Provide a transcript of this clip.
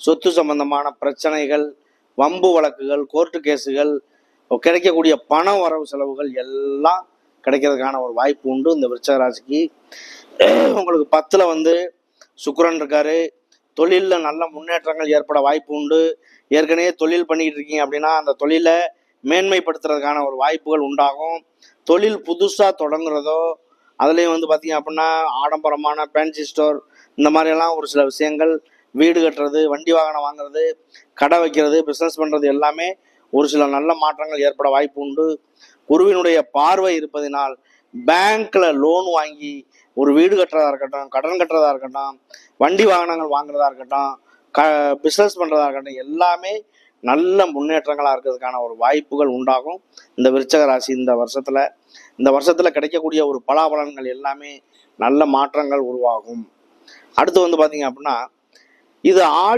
சொத்து சம்பந்தமான பிரச்சனைகள், வம்பு வழக்குகள், கோர்ட்டு கேஸுகள், கிடைக்கக்கூடிய பண வரவு செலவுகள் எல்லாம் கிடைக்கிறதுக்கான ஒரு வாய்ப்பு உண்டு இந்த விருச்சிக ராசிக்கு. உங்களுக்கு 10ல் சுக்கிரன் இருக்காரு. தொழிலில் நல்ல முன்னேற்றங்கள் ஏற்பட வாய்ப்பு உண்டு. ஏற்கனவே தொழில் பண்ணிக்கிட்டு இருக்கீங்க அப்படின்னா அந்த தொழிலை மேன்மைப்படுத்துறதுக்கான ஒரு வாய்ப்புகள் உண்டாகும். தொழில் புதுசாக தொடங்குறதோ அதுலேயும் பார்த்தீங்க அப்படின்னா ஆடம்பரமான ஃபேன்சி ஸ்டோர் இந்த மாதிரியெல்லாம் ஒரு சில விஷயங்கள், வீடு கட்டுறது, வண்டி வாகனம் வாங்குறது, கடை வைக்கிறது, பிஸ்னஸ் பண்ணுறது எல்லாமே ஒரு சில நல்ல மாற்றங்கள் ஏற்பட வாய்ப்பு உண்டு. குருவினுடைய பார்வை இருப்பதினால் பேங்க்கில் லோன் வாங்கி ஒரு வீடு கட்டுறதா இருக்கட்டும், கடன் கட்டுறதா இருக்கட்டும், வண்டி வாகனங்கள் வாங்குறதா இருக்கட்டும், பிஸ்னஸ் பண்ணுறதா இருக்கட்டும், எல்லாமே நல்ல முன்னேற்றங்களாக இருக்கிறதுக்கான ஒரு வாய்ப்புகள் உண்டாகும் இந்த விருச்சிக ராசி. இந்த வருஷத்தில் கிடைக்கக்கூடிய ஒரு பலாபலன்கள் எல்லாமே நல்ல மாற்றங்கள் உருவாகும். அடுத்து பார்த்தீங்க அப்படின்னா இது